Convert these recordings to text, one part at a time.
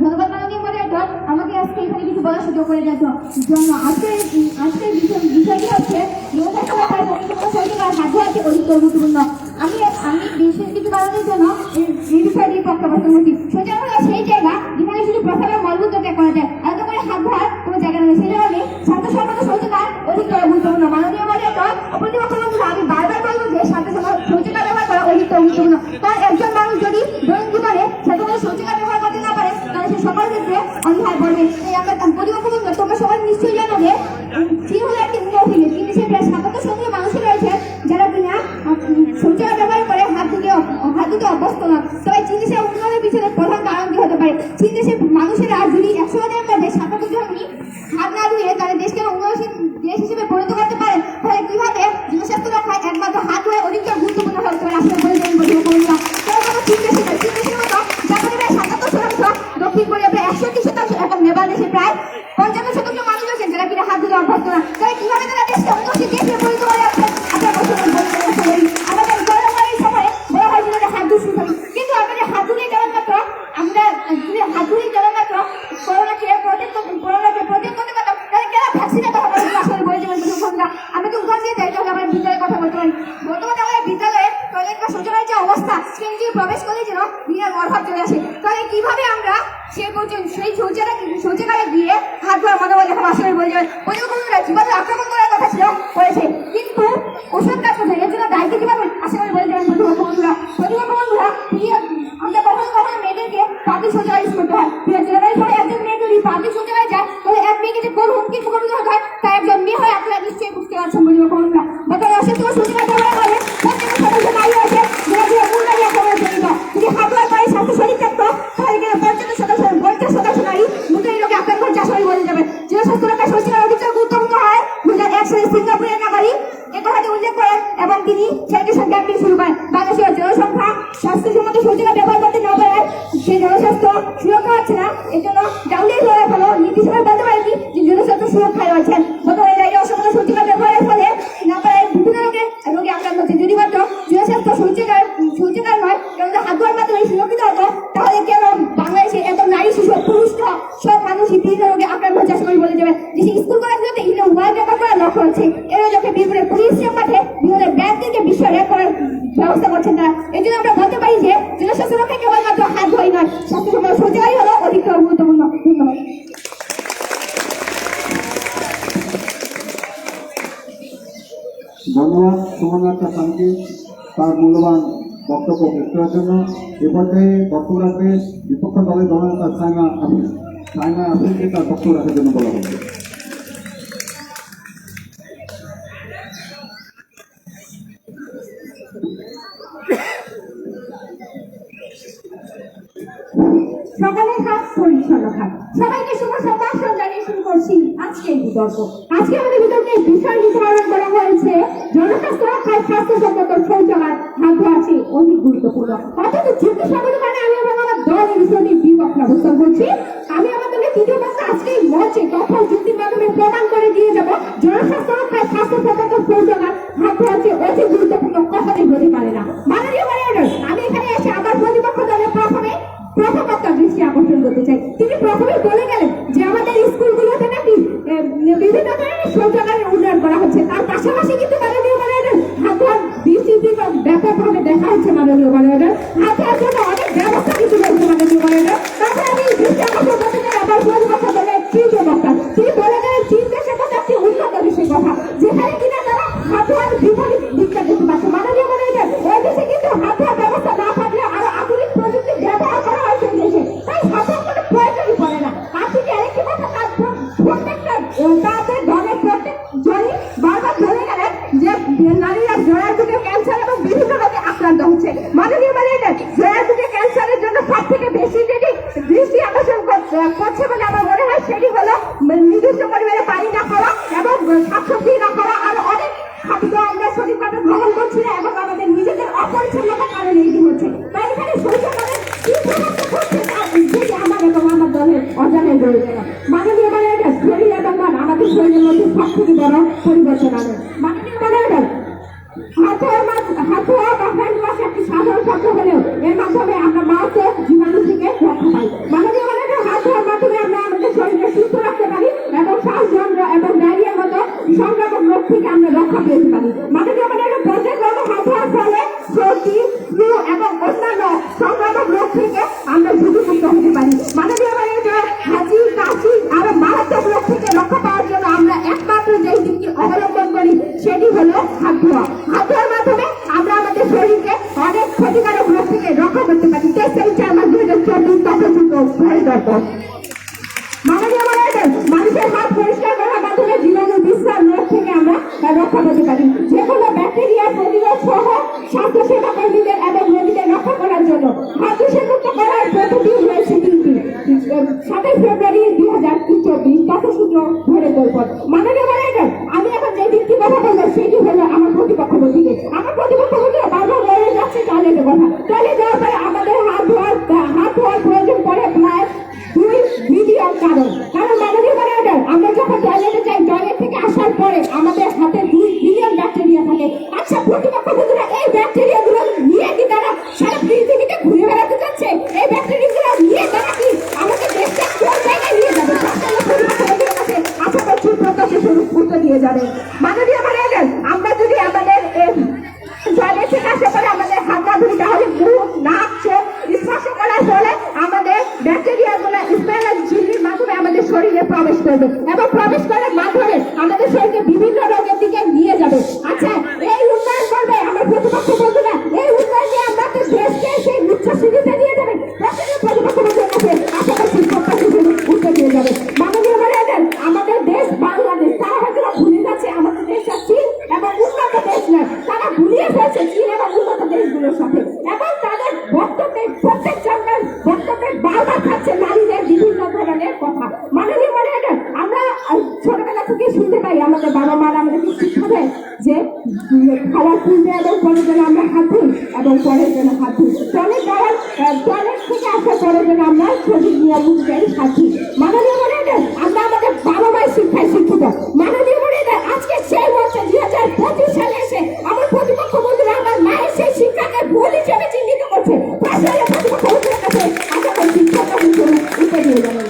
ধন্যবাদ মাননীয় মডারেটর, আমাকে আজকে এখানে কিছু বলার সুযোগ করে দেওয়ার জন্য। আজকের বিষয়টি হচ্ছে হাত ধোয়া অধিক গুরুত্বপূর্ণ। আমি বিশেষ কিছু কারণের জন্য এই বিষয়টি প্রত্যাবর্তন করছি। শৌচাগার হলো সেই জায়গা যেখানে শুধু প্রথমে মলমূত্র ত্যাগ করা যায়, আলাদা করে হাত ধোয়ার কোনো জায়গা নেই। সেই জন্য ছাত্র সমাজ শৌচাগার অধিক গুরুত্বপূর্ণ। মাননীয় মডারেটর, প্রতিপক্ষ আমি বারবার বলবো যে ছাত্র সমাজ শৌচাগার ব্যবহার করা অধিক গুরুত্বপূর্ণ। কারণ একজন মানুষ যদি দৈনিক জীবনে ছাত্রদের শৌচাগার ব্যবহার করতে না পারে তাহলে সে সকল ক্ষেত্রে অনীহায় পড়বে। আমরা প্রতিপক্ষ তোমরা সবাই নিশ্চয়ই জানো যে চীন হলো একটি উন্নত দেশ, কিন্তু সে প্রায় ৭৭ মানুষের রয়েছে যারা কিনা শৌচাগার ব্যবহার করে হাত ধুতে অভ্যস্ত না। তবে চীন দেশের উন্নয়নের পিছনে প্রধান কারণ কি হতে পারে? চীন দেশের মানুষেরা যদি ১০০ জনের মধ্যে ৭৭ জনই হাত না ধুয়ে তাদের দেশকে উন্নয়নশীল দেশ হিসেবে পরিণত করতে পারে, তাহলে কিভাবে জনস্বাস্থ্য রক্ষায় একমাত্র হাত ধুয়ে অধিকতর গুরুত্বপূর্ণ হতে পারে? আসলে বলে দেবেন বন্ধুরা, চীন দেশের মতো জাপানে প্রায় ৭৭%, দক্ষিণ কোরিয়া প্রায় ৬১% এবং নেপাল দেশে প্রায় ৫৫% মানুষ রয়েছেন যারা কিনা হাত ধুতে অভ্যস্ত না। তাহলে কিভাবে তারা দেশকে উন্নয়নশীল দেশে পরিণত করে যাচ্ছে? আমাদের গরমের সময় বলা হয় যে হাত ধুতে হবে, কিন্তু আমাদের হাত ধুলেই কেবলমাত্র করোনাকে প্রোটেক্ট করতে পারতাম, তাহলে কেন ভ্যাকসিন এত হবে? আসলে বলে দেবেন বন্ধুরা, আমাকে উদাহরণ দিয়ে দেয় তাহলে আমার বিদ্যালয়ের কথা বলতে পারি। বর্তমানে আমাদের বিদ্যালয়ে টয়লেট বা শৌচালয়ের যে অবস্থা, সেখানে প্রবেশ করলে যেন বিরাট অভাব চলে আসে। তাহলে কিভাবে আমরা সেই শৌচাগারে গিয়ে হাত ধোয়ার মনোবল দেখাবো? আসলে বলে যাবেন বন্ধুরা, কিভাবে আক্রমণ করার কথা ছিল করেছে, কিন্তু ওষুধ কাজ করছে, এর জন্য দায়িত্ব কিভাবে? আসলে বলে যাবেন বন্ধুরা, আমরা কখনো মেয়েদেরকে পাবলিক শৌচালয় ইউজ করতে হয়। একজন মেয়ে যদি পাবলিক শৌচালয়ে যায় তাহলে এক মেয়েকে যে কোন হুমকি মুখোমুখি হতে হয় তা একজন মেয়ে হয় আপনারা নিশ্চয়ই বুঝতে পারছেন বন্ধুরা। বর্তমানে অসুস্থ শৌচালয় ব্যবহার করে প্রত্যেকটা সদস্য নারী আছে যারা মূল্যায়ী আক্রমণের জন্য। যদি হাত ধোয়ার পরে স্বাস্থ্য শরীর থাকতো তাহলে কিন্তু ৫০% নারী মূল্যায়ী রোগে আক্রান্ত হচ্ছে। আসলে বলে যাবে জনস্বাস্থ্য রক্ষায় শৌচালয় অধিক গুরুত্বপূর্ণ হয়। ২০০১ সালে সিঙ্গাপুরের নাগরিক এ কথাটি উল্লেখ করেন এবং তিনি স্যানিটেশন ক্যাম্পেইন শুরু করেন। বাংলাদেশের জনসংখ্যা স্বাস্থ্যসম্মত শৌচালয় ব্যবহার করতে না পারায় সেই জনস্বাস্থ্য সুরক্ষা হচ্ছে না। এর জন্য ডাউনের হওয়ার ফলে নির্দিষ্টভাবে বলতে পারেনি যে জনস্বাস্থ্য সুরক্ষায় রয়েছেন। বর্তমানে নারী অসম্মত শৌচালয় ব্যবহারের ফলে না পারায় বিভিন্ন রোগে আক্রান্ত হচ্ছে। যদি মাত্র জনস্বাস্থ্য শৌচাগার নয় কেন হাত ধোয়ার মাধ্যমে সুরক্ষিত হতো, তাহলে কেন বাংলাদেশে এত নারী শিশু পুরুষ সব মানুষই বিভিন্ন রোগে আক্রান্ত হচ্ছে? আসলে বলে যাবে যে স্কুল কলেজগুলোতে ইন্ডিয়া ওয়ার্ল্ড রেকর্ড করার লক্ষ্য হচ্ছে। এর লক্ষ্যে বিভিন্ন পুলিশ মাঠে বিভিন্ন ব্যাংক থেকে বিশ্ব রেকর্ড করার ব্যবস্থা করছেন তারা। এই জন্য আমরা বলতে পারি যে জনস্বাস্থ্য রক্ষায় কেবলমাত্র হাত ধোয়াই নয়, স্বাস্থ্যসম্মত শৌচাগারই হলো অধিক গুরুত্বপূর্ণ। ধন্যবাদ। ধন্যবাদ সুমনাথা খানকে তার মূল্যবান বক্তব্য পেশ করার জন্য। এ পর্যায়ে বক্তব্য রাখবে বিপক্ষ দলের দলনেতা সাইমা আফরিনকে তার বক্তব্য রাখার জন্য বলা হবে। সকালের হাত পরিচ্ছন্ন খাত। সবাইকে শুভ সকাল জানিয়ে শুরু করছি আজকের বিতর্ক। আজকে আমাদের বিতর্কে বিষয় নির্ধারণ করা হয়েছে জনস্বাস্থ্য রক্ষায় স্বাস্থ্যসম্মত শৌচাগার হাত ধোয়া আছে অধিক গুরুত্বপূর্ণ। অর্থাৎ যুক্তি সঙ্গত কারণে আমি এবং আমার দল এই বিষয়টি বিপক্ষে অবস্থান করছি। আমি আমার দলের তৃতীয় পক্ষ আজকে এই মঞ্চে তথ্য যুক্তির মাধ্যমে প্রমাণ করে দিয়ে যাব জনস্বাস্থ্য রক্ষায় স্বাস্থ্যসম্মত শৌচাগার হাত ধোয়া আছে অধিক গুরুত্বপূর্ণ, কখনোই হতে পারে না। মাননীয় মডারেটর, আমি এখানে এসে আমার প্রতিপক্ষ দলের প্রথম একটা দৃষ্টি আকর্ষণ করতে চাই। তিনি প্রথমেই বলে গেলেন যে আমাদের স্কুলগুলোতে নাকি বিভিন্ন ধরনের শৌচাগারের উন্নয়ন করা হচ্ছে, তার পাশাপাশি কিন্তু মাননীয় মডারেটর হাত ধোয়ার দৃষ্টিতে ব্যাপকভাবে দেখা হচ্ছে। মাননীয় মডারেটর, হাত ধোয়ার জন্য অনেক ব্যবস্থা কিন্তু রয়েছে মাননীয় মডারেটর। তারপরে আমি দৃষ্টি আকর্ষণ করতে চাই আমার প্রতিপক্ষ দলের তৃতীয় বক্তা। তিনি বলে গেলেন চীন দেশের কথা একটি উন্নত দেশের কথা, যেখানে কিনা তারা হাত ধোয়ার বিপরীত দিকটা দেখতে পাচ্ছে। মাননীয় মডারেটর, ওই দেশে কিন্তু হাত ধোয়ার ব্যবস্থা না থাকলে আরো আধুনিক প্রযুক্তি ব্যবহার করা হয় সেই দেশে, তাই হাত ধোয়ার কোনো প্রয়োজনই পড়ে না। আর তিনি আরেকটি কথা প্রত্যেকটা তাদের দলের প্রত্যেক জনই বারবার বলে গেলেন যে নারীরা জরায়ুতে ক্যান্সার এবং বিভিন্ন রোগে আক্রান্ত হচ্ছে। মাননীয় মডারেটর, জরায়ুতে ক্যান্সারের জন্য সব থেকে বেশি যেটি দৃষ্টি আকর্ষণ করছে বলে আমার মনে হয় সেটি হলো নির্দিষ্ট পরিমাণে পানি না খাওয়া এবং শাকসবজি না খাওয়া, আর অনেক খাদ্য আমরা সঠিকভাবে গ্রহণ করছি না এবং আমাদের নিজেদের অপরিচ্ছন্নতার কারণে এটি হচ্ছে। তাই এখানে শৌচাগারের কি প্রভাব পড়ছে যেটি আমার এবং আমার দলের অজানায় রয়ে গেল। মাননীয় মডারেটর, শরীর এবং মন আমাদের শরীরের মধ্যে সব থেকে বড় পরিবর্তন আনে। মাননীয় মডারেটর, হাত ধোয়া বা হ্যান্ড ওয়াশ একটি সাধারণ শব্দ হলেও এর মাধ্যমে আমরা মারাত্মক জীবাণু থেকে রক্ষা পাই। মাননীয় মডারেটর, সংক্রামক রোগ থেকে আমরা রক্ষা পেতে পারি। মাননীয় ম্যাডাম, পর্যায়ক্রমে হাত ধোয়ার ফলে সর্দি, ফ্লু এবং অন্যান্য সংক্রামক রোগ থেকে আমরা ঝুঁকিমুক্ত হতে পারি। মাননীয় ম্যাডাম, হাঁচি, কাশি আরো মারাত্মক রোগ থেকে রক্ষা পাওয়ার জন্য আমরা একমাত্র যে দিকটি অবলম্বন করি সেটি হলো হাত ধোয়া। হাত ধোয়ার মাধ্যমে আমরা আমাদের শরীরকে অনেক ক্ষতিকারক রোগ থেকে রক্ষা করতে পারি। 23 মার্চ 2024 তথ্যসূত্র পরিদর্শন। মাননীয় ম্যাডাম, মানুষের হাত পরিষ্কার করার মাধ্যমে জীবাণু, বিশ্রাম রোগ থেকে আমরা রক্ষা পেতে পারি। যে কোনো ব্যাকটেরিয়া প্রতিরোধ সহ স্বাস্থ্য সেবা কর্মীদের এবং রোগীদের রক্ষা করার জন্য হাত দূষণমুক্ত করার পদ্ধতি রয়েছে 3টি। 27 ফেব্রুয়ারি 2024 তথ্যসূত্র ধরে বলবৎ। মাননীয় ম্যাডাম, আমি এখন যে দিকটি কথা বলবো সেটি হলো আমার প্রতিপক্ষ বন্ধুকে। আমার প্রতিপক্ষ বন্ধুরা বারবার বলে যাচ্ছে টয়লেটের কথা। টয়লেট যাওয়ার পরে আমাদের হাত ধোয়ার প্রয়োজন পড়ে প্রায় 2 মিলিয়ন কারণ মাননীয় ম্যাডাম, আমরা যখন টয়লেটে যাই, টয়লেট থেকে আসার পরে আমাদের হাতে 2 বিলিয়ন ব্যাকটেরিয়া থাকে। আচ্ছা প্রতিপক্ষ বন্ধুরা, এই ব্যাকটেরিয়াগুলো নিয়ে কি তারা সারা পৃথিবীতে ঘুরে বেড়াতে যাচ্ছে? এই ব্যাকটেরিয়াগুলো নিয়ে তারা কি আমাদের দেশটা কোন জায়গায় নিয়ে যাবে? প্রতিপক্ষ বন্ধুদের কাছে আশা করছি প্রত্যাশা স্বরূপ উত্তর দিয়ে যাবেন। মাননীয় ম্যাডাম, আমরা যদি আমাদের টয়লেট থেকে আসার পরে আমাদের হাত না ধুই, তাহলে মুখ, নাক, চোখ স্পর্শ করার ফলে আমাদের ব্যাকটেরিয়াগুলো স্মেল ঝিল্লির মাধ্যমে আমাদের শরীরে প্রবেশ করবে এবং প্রবেশ করার মাধ্যমে আমাদের শরীরকে বিভিন্ন রোগের দিকে নিয়ে যাবে। আচ্ছা, এই উন্নয়ন করবে আমার প্রতিপক্ষ বন্ধুরা, এই উন্নয়ন নিয়ে আমাদের দেশকে সেই উচ্চ সিঁড়িতে নিয়ে যাবে। প্রতিপক্ষ বন্ধুদের কাছে আশা করছি প্রত্যাশা স্বরূপ উত্তর দিয়ে যাবে। মাননীয় ম্যাডাম, আমাদের দেশ বাংলাদেশ, তারা হয়তো ভুলে যাচ্ছে আমাদের দেশটা চীন এবং উন্নত দেশ নয়। তারা ভুলিয়ে ফেলছে চীন এবং উন্নত দেশগুলোর সাথে, এবং তাদের বক্তব্যে প্রত্যেক জনের বক্তব্যে বারবার থাকছে নারীদের বিভিন্ন ধরনের কথা। মাননীয় ম্যাডাম, আমরা ছোটবেলা থেকে শুনতে পাই, আমাদের বাবা মারা আমাদেরকে শিক্ষা দেয় যে খাওয়ার পূর্বে এবং পরে যেন আমরা হাত ধুই এবং পরে যেন হাত ধুই। টয়লেট থেকে আসার পরে যেন আমরা সঠিক নিয়ম অনুযায়ী হাত ধুই। মাননীয় ম্যাডাম, আমরা আমাদের বাবা মায়ের শিক্ষায় শিক্ষিত। মাননীয় ম্যাডাম, আজকে সেই বছর 2025 সালে এসে আমার প্রতিপক্ষ বন্ধুরা আমার মায়ের সেই শিক্ষাকে ভুল হিসেবে চিহ্নিত করছে। প্রতিপক্ষ বন্ধুদের কাছে আশা করছি প্রত্যাশা স্বরূপ উত্তর দিয়ে যাবেন।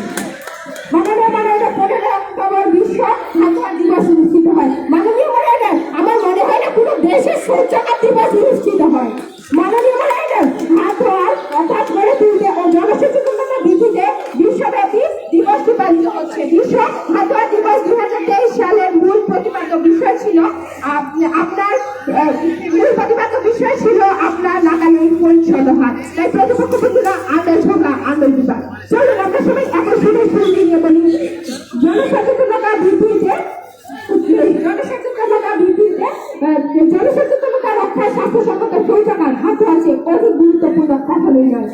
মাননীয় ম্যাডাম, 15 অক্টোবর বিশ্ব হাত ধোয়া দিবস অনুষ্ঠিত হয়। মাননীয় ম্যাডাম, আমার মনে হয় না কোনো দেশের সূর্যকার দিবস অনুষ্ঠিত হয়। মাননীয় ম্যাডাম, হাত ধোয়ার অর্থাৎ করে তুলতে ও জনসচেতনতা বৃদ্ধিতে বিশ্বব্যাপী দিবসটি পালিত হচ্ছে। বিশ্ব হাত ধোয়া দিবস 2023 সালের মূল প্রতিপাদ্য বিষয় ছিল আপনার লাগানো পরিচ্ছন্ন হাত। তাই প্রতিপক্ষ বন্ধুরা আদেশ হোক আন্দোলন দিবা। চলুন আমরা সবাই এখন শুনে নিয়ে বলি, জনসচেতনতা বৃদ্ধিতে রক্ষায় স্বাস্থ্যসম্মত শৌচাগার হাত ধোয়া অধিক গুরুত্বপূর্ণ। কখনোই নয়।